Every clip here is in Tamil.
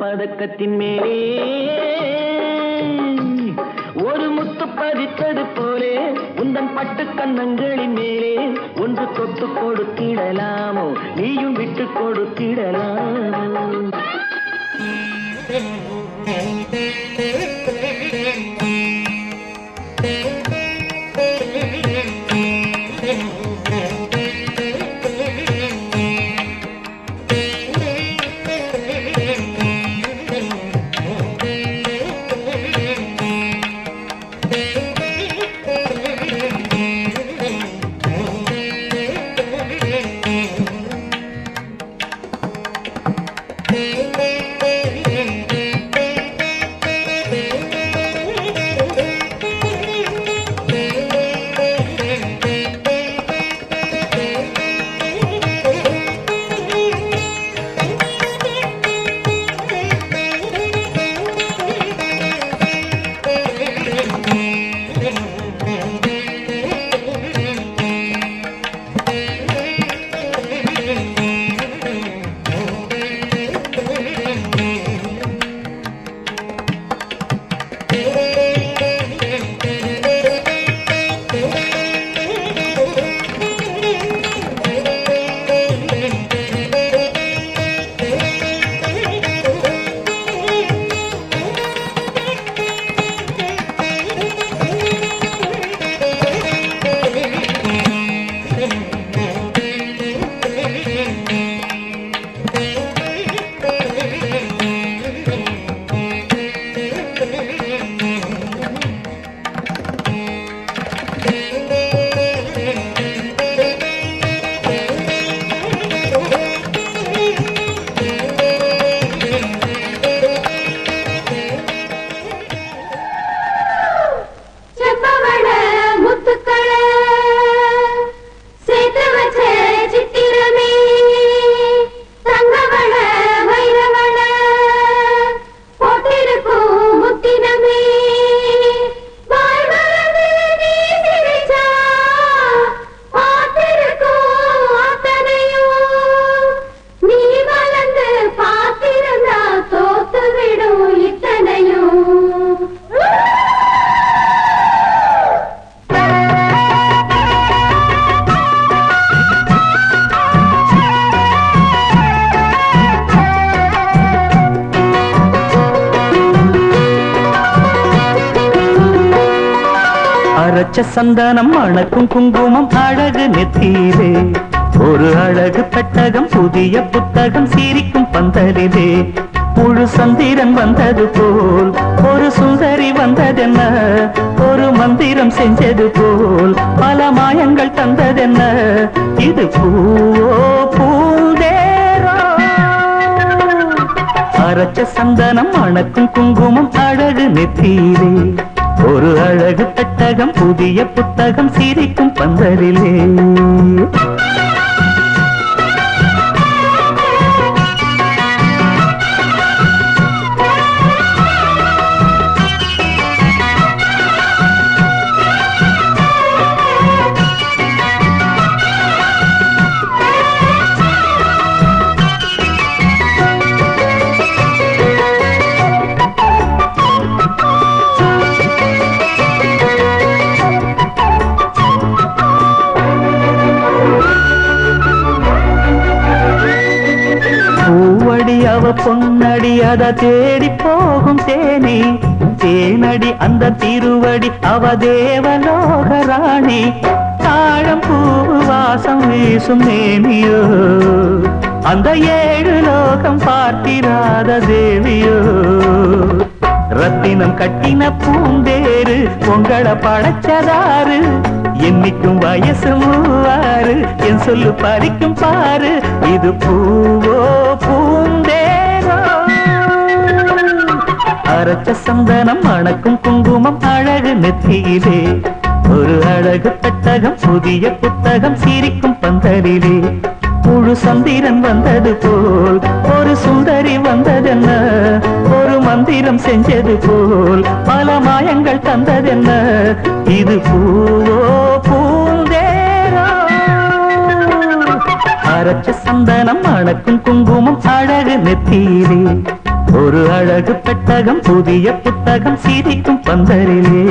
பதக்கத்தின் மேலே ஒரு முத்து பதித்தது போலே உந்தன் பட்டு கன்னங்களின் மேலே ஒன்று தொட்டு கொடுத்திடலாமோ நீயும் விட்டு கொடுத்திடலாமோ சந்தனம் அணக்கும் குங்குமம் அழகு நெத்தியிலே ஒரு அழகு பெட்டகம் புதிய புத்தகம் சிரிக்கும் பந்தலிலே முழு சந்திரன் வந்தது போல் ஒரு சுந்தரி வந்ததென்ன ஒரு மந்திரம் செஞ்சது போல் பல மாயங்கள் தந்ததென்ன இது பூவோ பூந்தேரோ அரைச்ச சந்தனம் அணக்கும் குங்குமம் அழகு நெத்தியிலே ஒரு அழகு பெட்டகம் புதிய புத்தகம் சிரிக்கும் பந்தலிலே பொன்னடி அத தேடி போகும் தேனி தேனடி அந்த திருவடி அவ தேவலோக ராணி தாழம் பூ வாசம் வீசும் நேமியோ அந்த ஏழு லோகம் பார்த்திராத தேவியோ ரத்தினம் கட்டின பூந்தேரு உங்களை படைச்சதாரு என்னைக்கும் வயசு மூவாறு என் சொல்லு பறிக்கும் பாரு இது பூவோ பூந்தேரோ அரைச்ச சந்தனம் அணக்கும் குங்குமம் அழகு நெத்தியிலே ஒரு அழகு பெட்டகம் புதிய புத்தகம் சிரிக்கும் பந்தலிலே முழு சந்திரன் வந்தது போல் ஒரு சுந்தரி வந்ததென்ன ஒரு மந்திரம் செஞ்சது போல் பல மாயங்கள் தந்ததென்ன இது பூவோ பூந்தேரோ அரைச்ச சந்தனம் அணக்கும் குங்குமம் அழகு நெத்தியிலே ஒரு அழகு பெட்டகம் புதிய புத்தகம் சிரிக்கும் பந்தரிலே.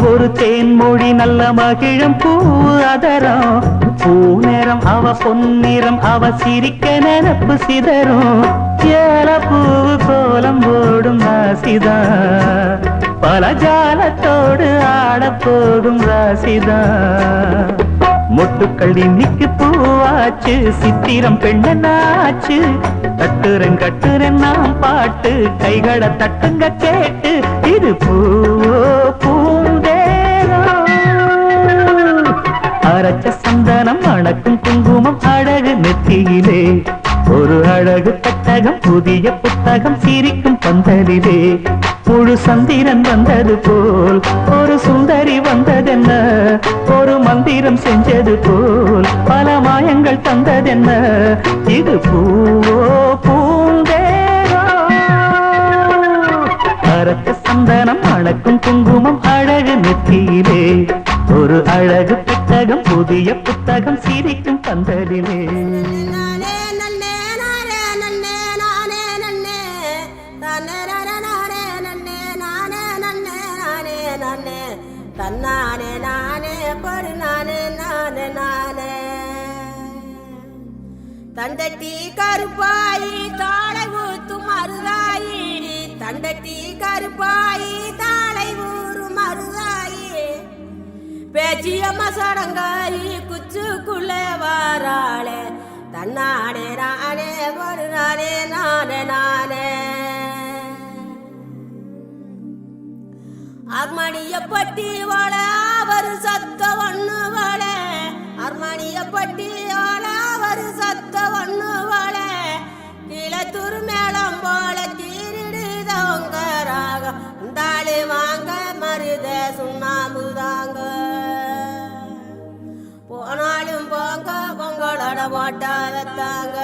ஒரு தேன்மொழி நல்ல மகிழம் பூ அதரம் பூநேரம் அவ பொன்னிறம் அவ சிரிக்க நினப்பு சிதறும் ஏல பூ கோலம் போடும் ராசிதா பல ஜாலத்தோடு ஆடப்போகும் ராசிதா மொட்டுக்கள் இன்னைக்கு பூவாச்சு சித்திரம் பெண்ணாச்சு கட்டுரன் கட்டுரன் நாம் பாட்டு கைகளை தட்டுங்க கேட்டு இது பூவோ பூந்தேரோ அரைச்ச சந்தனம் மணக்கும் குங்குமம் அழகு நெத்தியிலே ஒரு அழகு பெட்டகம் புதிய புத்தகம் சிரிக்கும் பந்தலிலே முழு சந்திரன் வந்தது போல் ஒரு சுந்தரி வந்ததென்ன ஒரு மந்திரம் செஞ்சது போல் பல மாயங்கள் தந்ததென்ன இது பூவோ பூந்தேரோ அரைச்ச சந்தனம் மணக்கும் குங்குமம் அழகு நெத்தியிலே ஒரு அழகு புத்தகம் புதிய புத்தகம் சிரிக்கும் பந்தலிலே. தன்னானே நானே படு நானே நானே நானே தண்டட்டி கருப்பாயி தாளை ஊத்தும் மருதாயி தண்டட்டி கருப்பாயி தாளை ஊறும் மருதாயி பேச்சியம்மா சடங்காயி குச்சுக்குள்ளே வாராளே தன்னானே நானே படு நானே நானே நானே அர்மணிய பட்டி வாழ அவர் சத்த ஒண்ணு வாழ அர்மணிய பட்டி வாழ அவர் சத்த ஒண்ணு வாழ கிளத்தூர் மேளம் போல தீரிடுதவங்க ராக தாளி வாங்க மருத சுண்ணாம்புதாங்க போனாலும் போங்க பொங்கலோட போட்டாலத்தாங்க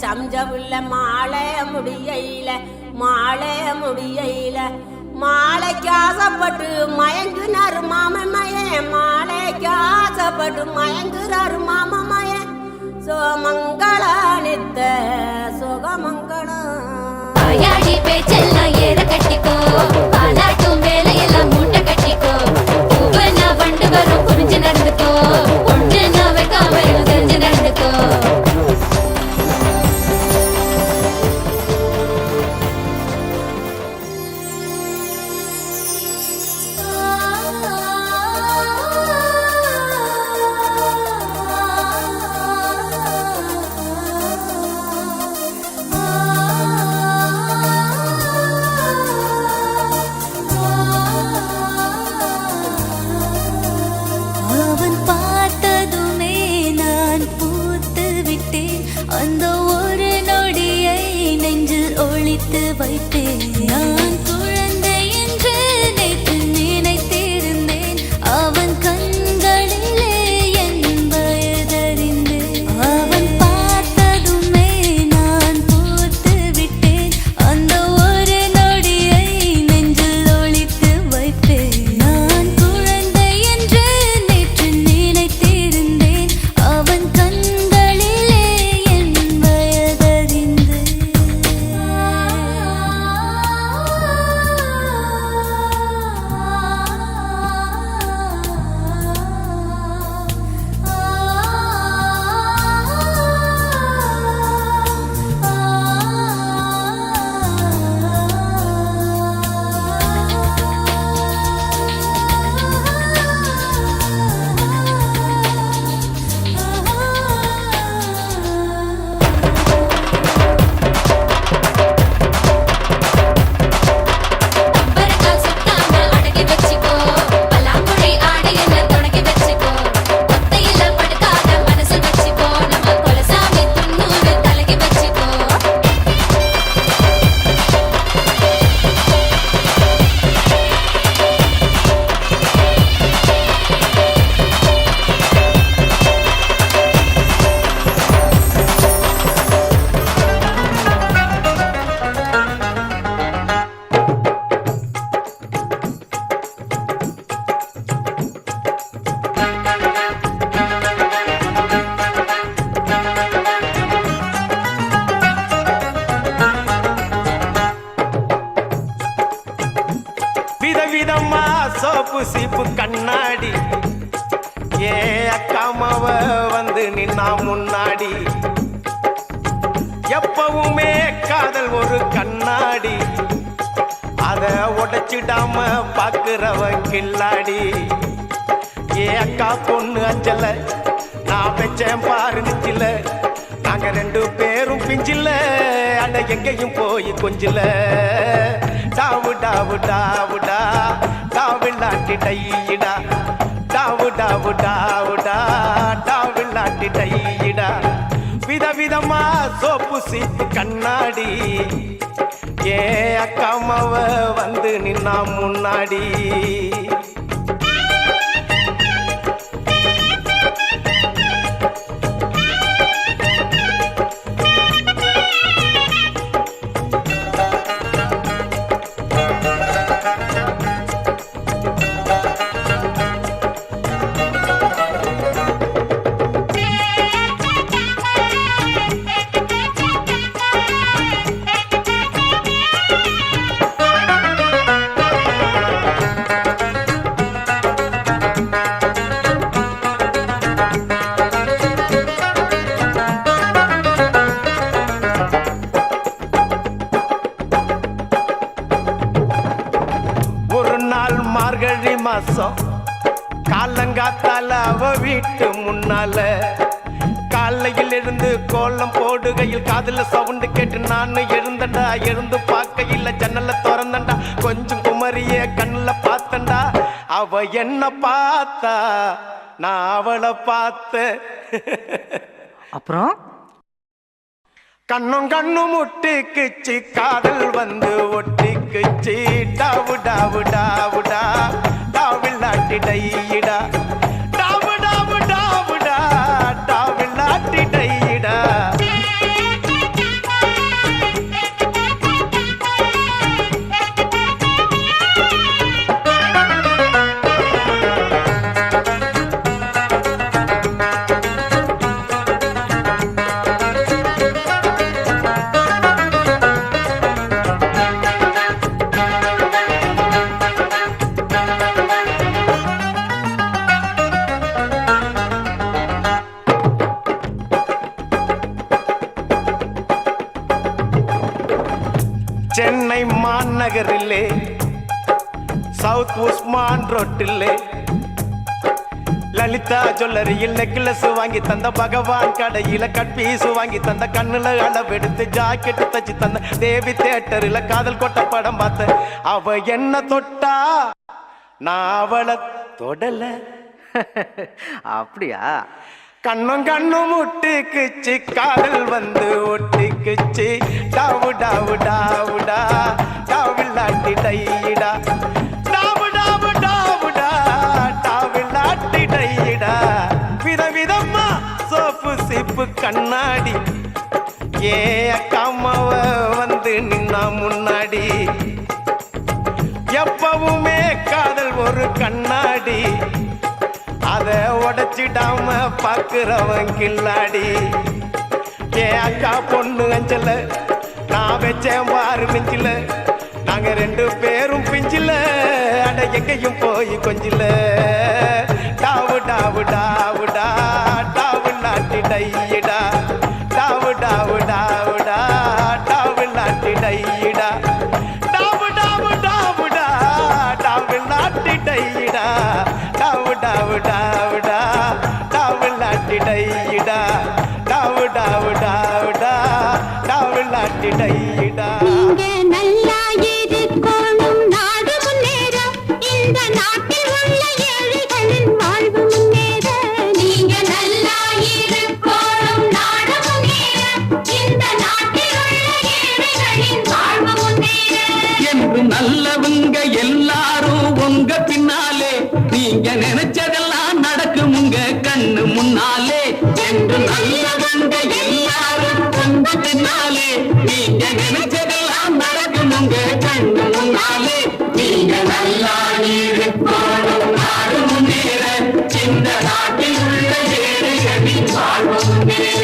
சம்ஜவுள்ள மாலை முடியையில மாலைக்கு ஆசைப்பட்டு மயங்குனாரு மாமமயன் மாலைக்கு ஆசைப்பட்டு மயங்குறாரு மாமமயன் சோமங்கள நித்த சுகமங்களம் பேச்செல்லாம் ஏற கட்டிக்கோ பாலாட்டும் வேலையெல்லாம் மூட்டை கட்டிக்கோ ஒளித்து வைத்தேன் நான் குழந்தை என்று நேற்று நினைத்திருந்தேன் அவன் கண்களிலே என் வயதறிந்தேன் அவன் பார்த்ததுமே நான் பூத்து விட்டேன் அந்த ஒரு நொடியை நெஞ்சில் ஒளித்து வைத்தேன் நான் குழந்தை என்று நேற்று நினைத்திருந்தேன் அவன் கண்களிலே என் வயதறிந்தேன் பம்பரக்கால் சுத்தாம அடக்கி வச்சுக்கோ பல்லாங்குழி ஆடி என்ன தொடக்கி வச்சுக்கோ ஒத்தையில படுக்காத மனசு வச்சுக்கோ நம்ம கொலசாமி துண்ணூறு தலைக்கு வச்சுக்கோ விதவிதமா சோப்பு சீப்பு கண்ணாடி ஏ அக்காமாவ வந்து நின்னா முன்னாடி எப்பவுமே காதல் ஒரு கண்ணாடி அத உடைச்சிடாம பாக்குறவ கில்லாடி ஏ அக்கா பொண்ணு அஞ்சல நான் வச்சேன் பாரு நிச்சில நாங்க ரெண்டு பேரும் பிஞ்சில அட எங்கேயும் போய் கொஞ்சில டாவு டாவு டாவுடா டாவில்லாட்டி டையிடா டாவு டாவு டாவுடா டாவில்லாட்டி டையிடா விதவிதமா சோப்பு சீப்பு கண்ணாடி ஏ அக்காமாவ வந்து நின்னா முன்னாடி ஒரு நாள் மார்கழி மாசம் காலங்காத்தால அவ வீட்டு முன்னால காலையில் இருந்து கோலம் போடுகையில் காதுல சவுண்டு கேட்டு நானு எழுந்தண்டா எழுந்து பார்க்கையில் ஜன்னல திறந்தண்டா கொஞ்சம் குமரிய கண்ணுல பார்த்தண்டா அவ என்ன பார்த்தா நான் அவளை பார்த்தேன் அப்புறம் கண்ணும் கண்ணும் முட்டிக்குச்சு காதல் வந்து ஒட்டிக்குச்சு டாவு டாவு டாவுடா டாவில்லாட்டி டையிடா டாவு டாவு டாவுடா டாவில்லாட்டி டையிடா சென்னை மாநகரிலே சவுத் உஸ்மான் ரோட்டிலே லலிதா ஜுவல்லரியில் நெக்லஸ் வாங்கி தந்த பகவான் கடையில கட்பீசு வாங்கி தந்த கண்ணுல அளவெடுத்து ஜாக்கெட்டு தச்சு தந்த தேவி தியேட்டரில் காதல் கொட்ட படம் பார்த்த அவ என்ன தொட்டா நான் அவளை தொடல அப்படியா? கண்ணும் கண்ணும் முட்டிக்குச்சு காதல் வந்து ஒட்டிக்குச்சு டாவு டாவு டாவுடா டாவில்லாட்டி டையிடா டாவு டாவு டாவுடா டாவில்லாட்டி டையிடா விதவிதம்மா சோப்பு சீப்பு கண்ணாடி ஏ அக்காமாவ வந்து நின்னா முன்னாடி எப்பவுமே காதல் ஒரு கண்ணாடி அத உடைச்சிடாம பாக்குறவன் கில்லாடி ஏ அக்கா பொண்ணு அஞ்சல நான் வச்சேன் பாரு மிஞ்சில நாங்க 2 பேரும் பிஞ்சில அட எங்கேயும் போய் கொஞ்சில டாவு டாவு டாவுடா டாவு நாட்டி டையிடா டாவு டாவு டாவுடா டாவு நாட்டி டையிடா டாவு டாவு டாவுடா டாவு நாட்டி டையிடா டாவு டாவு டாவுடா டாவு நாட்டி டையிடா டாவு டாவு டாவுடா டாவு நாட்டி டையிடா நீங்க நல்லா இருக்கணும் நாடு முன்னேற இந்த நாட்டில் உள்ள ஏழைகளின் வாழ்வு முன்னேற நீங்க நல்லா இருக்கணும் நாடு முன்னேற இந்த நாட்டில் உள்ள ஏழைகளின் வாழ்வு முன்னேற என்று நல்லவங்க எல்லாரும் உங்க பின்னாலே நீங்க நினைச்சதெல்லாம் நடக்கும் உங்க கண்ணு முன்னாலே என்று நல்லவங்க எல்லாரும் உங்க பின்னாலே நீங்க நினைச்சதெல்லாம் நடக்கும் உங்க கண்ணு முன்னாலே நீங்க நல்லா இருக்கணும் நாடு முன்னேற இந்த நாட்டில் உள்ள ஏழைகளின் வாழ்வு முன்னேற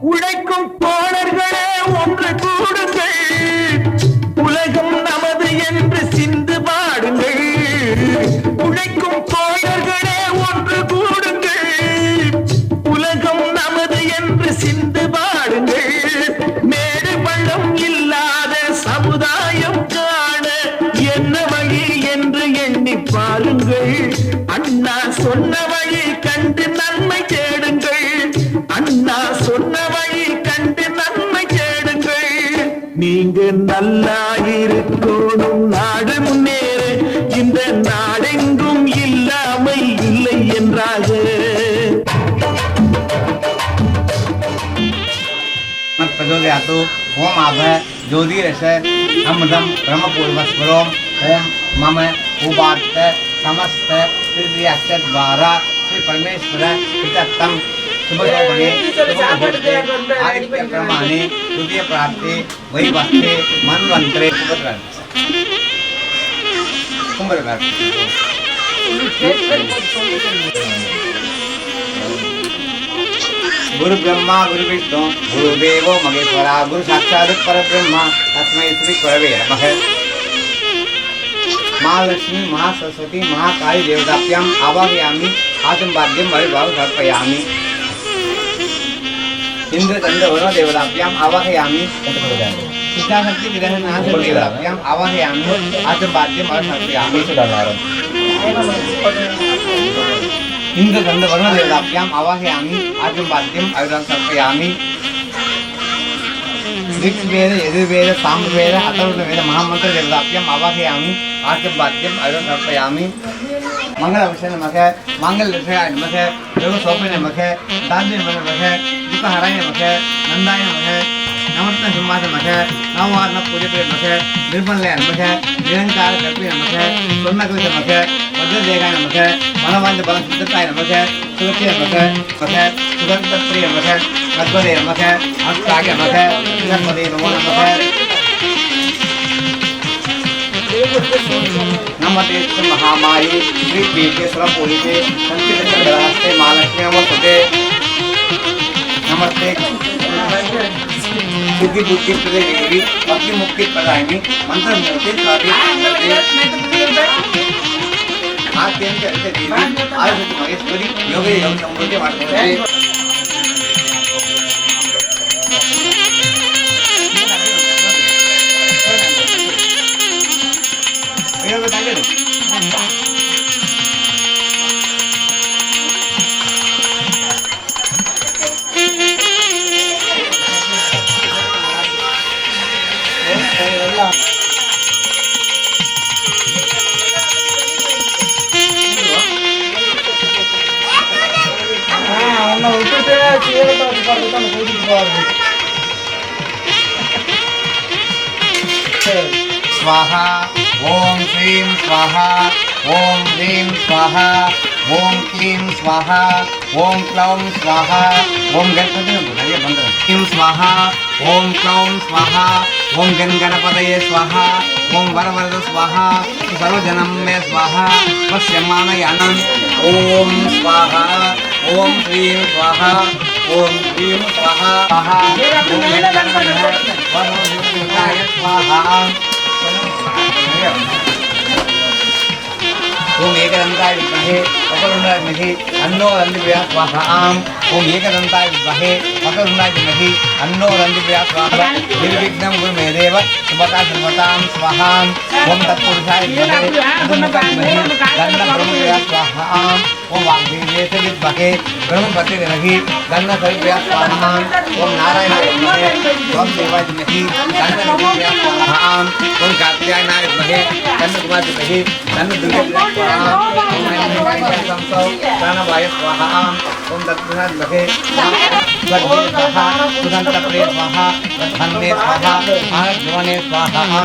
உழைக்கும் தோழர்களே ஒன்று கூடுங்கள் உலகம் நமது என்று சிந்து பாடுங்கள் உழைக்கும் தோழர்களே ஒன்று கூடுங்கள் உலகம் நமது என்று சிந்து பாடுங்கள் மேடு பள்ளம் இல்லாத சமுதாயம் காண என்ன வழி என்று எண்ணி பாருங்கள் அண்ணா சொன்ன வழி கண்டு நன்மை தேடுங்கள் அண்ணா சொன்ன வழி கண்டு நன்மை தேடுங்கள் நீங்க நல்லா இருக்கணும் நாடு முன்னேற இந்த நாடெங்கும் இல்லாமை இல்லை என்றாக प्रचोदयातु ओम आभ ज्योतिरस अमृतम ब्रह्मपूर्वस्वरोम ओम मम उपात्त समस्त तृतीयाक्षर द्वारा श्री परमेश्वर कृतत्तम शुभयोगने शुभमुहूर्ते आदित्य क्रमाणे द्वितीय प्राप्ते वैवस्ते मन्वंतरे कुंभकर्ण गुरु ब्रह्मा गुरु विष्णु गुरुदेवो महेश्वरा गुरु साक्षात् परब्रह्म तस्मै श्री गुरवे नमः महालक्ष्मी महासरस्वती महाकाली देवताभ्याम् आवाहयामि आचम्पाद्यं वैभवं समर्पयामि इंद्रचंद्र वरुण देवताभ्याम् आवाहयामि सिद्धाशक्ति विरहनाथ देवताभ्याम् आवाहयामि आचम्पाद्यं वैभवं समर्पयामि इंद्रचंद्र वरुण देवताभ्याम् आवाहयामि आचम्पाद्यं वैभवं समर्पयामि ऋग्वेद यजुर्वेद सामवेद अथर्ववेद महामंत्र देवताभ्याम् आवाहयामि आचम्पाद्यं वैभवं समर्पयामि मंगलाभिषेक नमः मांगल्यविषयाय नमः योगसोपाय नमः दान्य नमः दीपहराय नमः नंदाय नमः नवरत्न सिंहासनाय नमः नववारण पूजते नमः निर्मलाय नमः निरंकार कल्पे नमः स्वर्णकवच नमः वज्रदेहाय नमः मनोवांच बल सिद्धताय नमः सुगत्य नमः सुगंधप्रिय नमः मध्वदे नमः अष्टागे नमः श्रीहस्पते नमो नमः नमते महामारी श्री पीठेश्वर पूजिते संस्कृतहस्ते महालक्ष्मी नमस्ते नमस्ते सिद्धि बुद्धि प्रदे देवी भक्ति मुक्ति प्रदायिनी मंत्र मूर्ति आद्यंत देवी आयुष महेश्वरी योग योग समृद्धि मार्गदर्शि स्वाहा ओम श्रीं स्वाहा ओम ह्रीं स्वाहा ओम क्लीं स्वाहा ओम क्लौं स्वाहा ओम गणपति स्वाहा ओम क्लौं स्वाहा ओम गणपतये स्वाहा ओम वरवरद स्वाहा सर्वजनं मे स्वाहा पश्यमानयानम् ओम स्वाहा ओम श्रीं स्वाहा ओम क्लीं स्वाहा स्वाहा स्वाहा ओम एकदंताय विद्महे वक्रतुंडाय धीमहि तन्नो रन्ति प्रचोदयात् स्वाहा ओम एकदंताय विद्महे वक्रतुंडाय धीमहि तन्नो रन्ति प्रचोदयात् स्वाहा निर्विघ्नं कुरु मे देव सुभगा सर्वतां स्वाहा ओम तत्पुरुषाय विद्महे तन्मुखाय धीमहि तन्नो ब्रह्मप्रचोदयात् स्वाहा ओम वाग्देव्यै विद्महे ब्रह्मपते धीमहि तन्नो प्रचोदयात् स्वाहा ओम नारायणाय विद्महे वामदेवाय धीमहि तन्नो प्रचोदयात् स्वाहा ओम कार्तिकेयाय विद्महे तन्नो कुमार धीमहि तन्नो दुर्गा प्राणवाय स्वाहा ओम दत्तनाथ लगे स्वाहा सुगंधप्रिय स्वाहा धन्य स्वाहा आनंदवने स्वाहा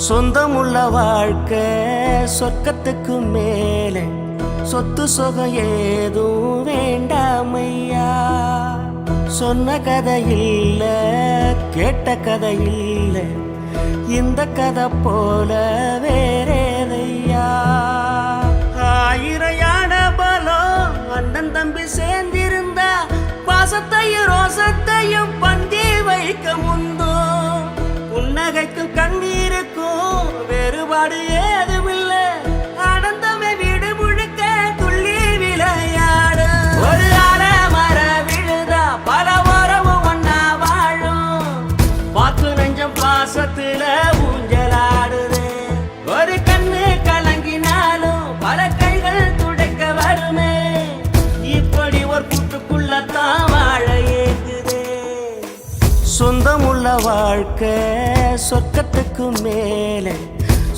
சொந்தமுள்ள வாழ்க்கை சொர்க்கத்துக்கு மேலே சொத்து சுகம் ஏதும் வேண்டாமையா சொன்ன கதை இல்ல கேட்ட கதை இல்ல இந்த கதை போல வேறேதையா ஆயிரம் யானை பலம் அண்ணன் தம்பி சேர்ந்திருந்தா பாசத்தையும் ரோசத்தையும் பந்தி வைக்க முந்தோ புன்னகைக்கும் கண்ணீருக்கும் வேறுபாடு ஏதுமில்லை ஆனந்தமே வீடு முழுக்க துள்ளி விளையாடு ஒரு மர விழுதா பல உறவும் ஒன்னா வாழும் பாத்து நெஞ்சம் பாசத்துல ஊஞ்சலாடுது ஒரு கண்ணு கலங்கினாலும் பல கைகள் துடைக்க வருமே இப்படி ஒரு கூட்டுக்குள்ளத்தான் வாழ ஏகுது சொந்தமுள்ள வாழ்க்கை சொர்க்கத்துக்கு மேலே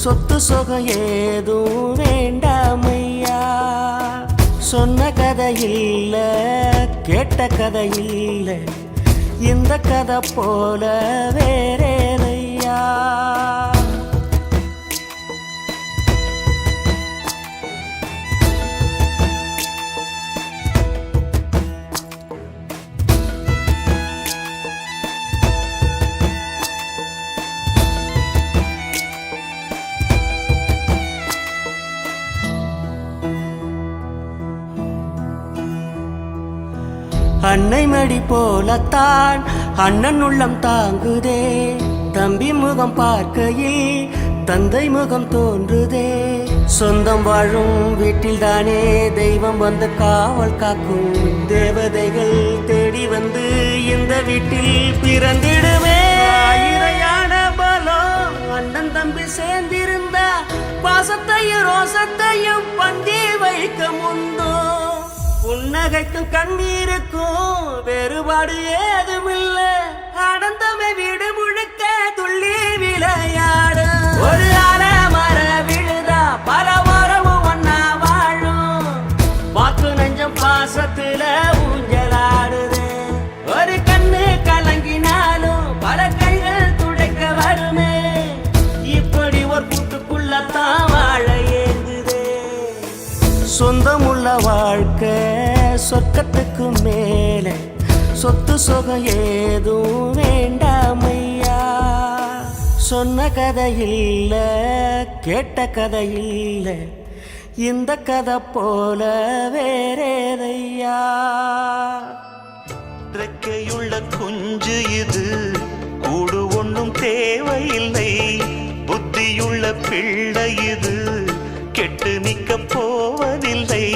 சொத்து சுகம் ஏதும் வேண்டாமையா சொன்ன கதை இல்ல கேட்ட கதை இல்ல இந்த கதை போல வேறேதையா அன்னை மடி போலத்தான் அண்ணன் உள்ளம் தாங்குதே தம்பி முகம் பார்க்கையில் தந்தை முகம் தோன்றுதே சொந்தம் வாழும் வீட்டில் தானே தெய்வம் வந்து காவல் காக்கும் தேவதைகள் தேடி வந்து இந்த வீட்டில் பிறந்திடுமே ஆயிரையான பலம் அண்ணன் தம்பி சேர்ந்திருந்தா பாசத்தையும் ரோசத்தையும் பந்தி வைக்க முந்தோ புன்னகைக்கும் கண்ணீருக்கும் வேறுபாடு ஏதுமில்லை ஆனந்தமே வீடு முழுக்க துள்ளி விளையாடு ஒரு மர விழுதா பல உறவும் ஒன்னா வாழும் பாத்து நெஞ்சம் பாசத்துல ஊஞ்சலாடுது ஒரு கண்ணு கலங்கினாலும் பல கைகள் துடைக்க வருமே இப்படி ஒரு கூட்டுக்குள்ளத்தான் வாழ ஏங்குது சொந்தமுள்ள வாழ்க்கை சொர்க்கத்துக்கு மேலே சொத்து சுகம் ஏதும் வேண்டாமையா சொன்ன கதை இல்ல கேட்ட கதை இல்ல இந்த கதை போல வேறேதையா ரெக்கையுள்ள குஞ்சு இது கூடு ஒன்றும் தேவையில்லை புத்தியுள்ள பிள்ளை இது கெட்டு நிக்க போவதில்லை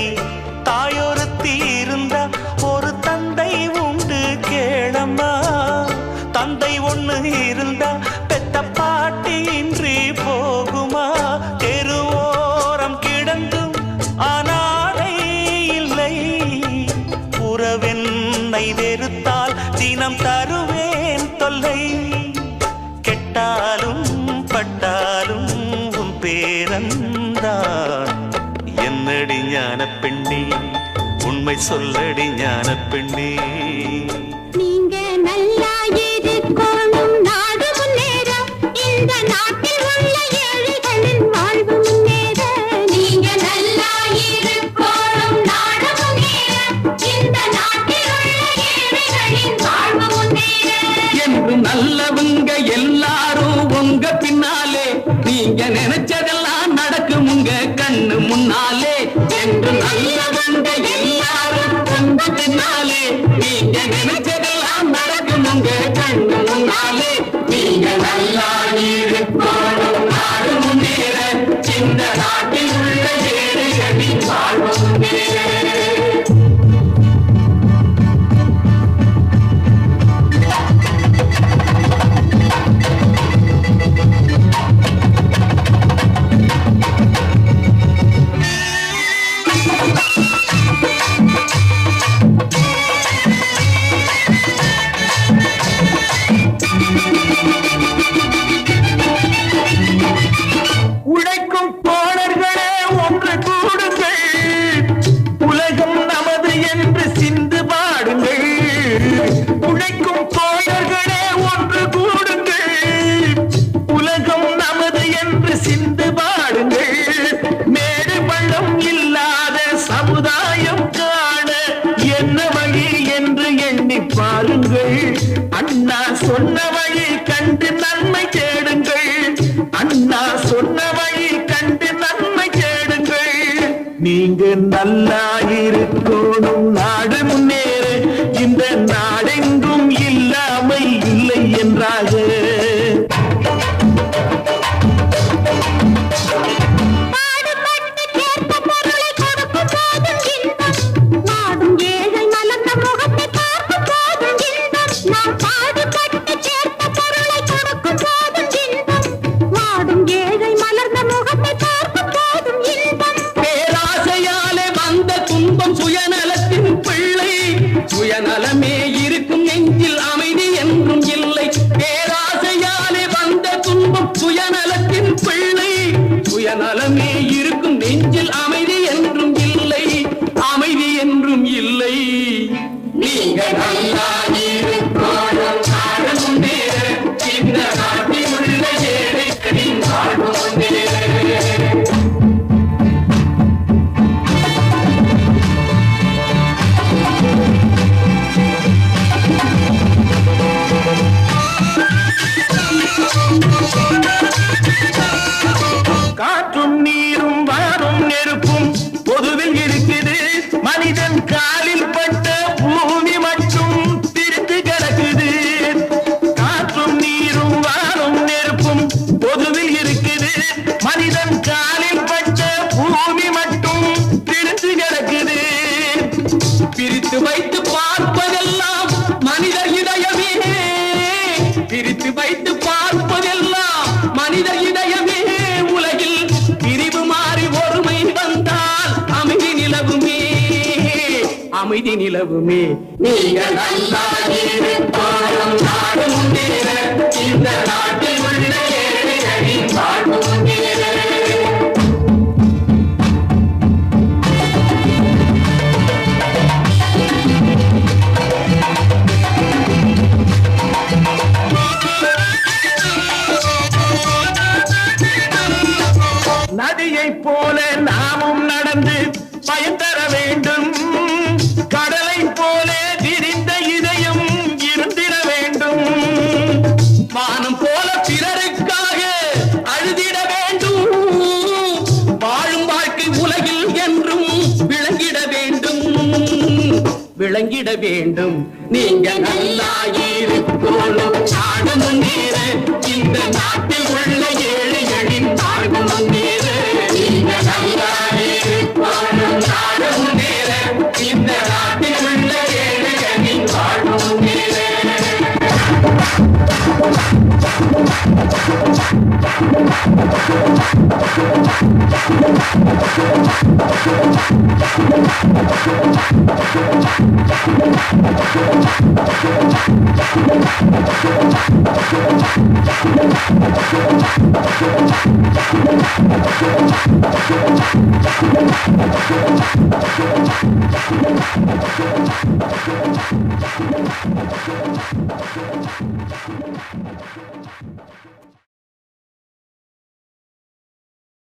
தாயொருத்தி இருந்தா ஒரு தந்தை உண்டு கேளம்மா தந்தை ஒண்ணு இருந்தா பெத்த பாட்டி இன்றி போகுமா தெருவோரம் கிடந்தும் ஆனாரை இல்லை உறவென்னை வெறுத்தால் தினம் தருவேன் தொல்லை கெட்டாலும் பட்டாலும் உன் பேரன்தான் என்னடி ஞான பெண்ணே உண்மை சொல்லடி ஞான பெண்ணே நீங்க நல்லா இருக்கணும் நாடு முன்னேற இந்த நாட்டில் உள்ள ஏழைகளின் வாழ்வு முன்னேற நீங்க நல்லா இருக்கணும் நாடு முன்னேற இந்த நாட்டில் உள்ள ஏழைகளின் வாழ்வு முன்னேற என்று நல்லவங்க எல்லாரும் உங்க பின்னாலே நீங்க நினைச்சதெல்லாம் நடக்கும் உங்க கண்ணு முன்னாலே என்று நல்லவங்க எல்லாரும் உங்க பின்னாலே நீங்க நினைச்சதெல்லாம் நடக்கும் உங்க கண்ணு முன்னாலே நீங்க நல்லா இருக்கணும் நாடு முன்னேற இந்த நாட்டில் உள்ள ஏழைகளின் வாழ்வு முன்னேற என்று எண்ணி பாருங்கள் அண்ணா சொன்ன வழி கண்டு நன்மை தேடுங்கள் அண்ணா சொன்ன வழி கண்டு நன்மை தேடுங்கள் நீங்க நல்லா இருக்கணும் நாடு முன்னேற இந்த நாடெங்கும் இல்லாமை இல்லை என்றாக பாடுபட்டு சேர்த்த பொருளை கொடுக்கும் போதும் இன்பம் நாடும் ஏழை மலர்ந்த முகத்தை பார்க்கும் போதும் இன்பம் நாம் பாடுபட்டு சேர்த்த பொருளை கொடுக்கும் போதும் இன்பம் நாடும் ஏழை மலர்ந்த முகத்தை பார்க்கும் போதும் இன்பம் பேராசையாலே வந்த துன்பம் சுயநலத்தின் பிள்ளை சுயநலமே இருக்கும் நெஞ்சில் அமைதி என்றும் இல்லை பேராசையாலே வந்த துன்பம் சுயநலத்தின் பிள்ளை சுயநலமே இருக்கும் நெஞ்சில் அமைதி என்றும் இல்லை அமைதி என்றும் இல்லை நீங்க நல்லா இருக்கணும் நாடு முன்னேற இந்த நாட்டில் உள்ள ஏழைகளின் வாழ்வு முன்னேற காற்றும் நீரும் வாரும் நெருப்பும் பொதுவில் இருக்குது மனிதன் காலில் பட்ட பூமி மட்டும் பிரித்து கிடக்குது காற்றும் நீரும் வாரும் நெருப்பும் பொதுவில் இருக்குது மனிதன் காலில் பட்ட பூமி மட்டும் பிரித்து கிடக்குது பிரித்து வைத்து பார்ப்பதெல்லாம் மனிதர் இதயமே பிரித்து வைத்து பார்ப்பதெல்லாம் மனிதர் இதயமே உலகில் பிரிவு மாறி ஒருமை வந்தால் அமைதி நிலவுமே அமைதி நிலவுமே நீங்க நல்லா இருக்கணும் நாடு முன்னேற இந்த நாட்டில் உள்ள ஏழைகளின் வாழ்வு முன்னேற நதியை போல நாமும் நடந்து பயன் தர வேண்டும் கடலை போல விரிந்த இதயம் இருந்திட வேண்டும் வானம் போல பிறருக்காக அழுதிட வேண்டும் வாழும் வாழ்க்கை உலகில் என்றும் விளங்கிட வேண்டும் விளங்கிட வேண்டும் நீங்க நல்லா இருக்கணும் நாடு முன்னேற இந்த நாட்டில் உள்ள ஏழைகளின் வாழ்வு முன்னேற நீங்க நல்லா இருக்கணும் நாடு முன்னேற இந்த நாட்டில் உள்ள ஏழைகளின் வாழ்வு முன்னேற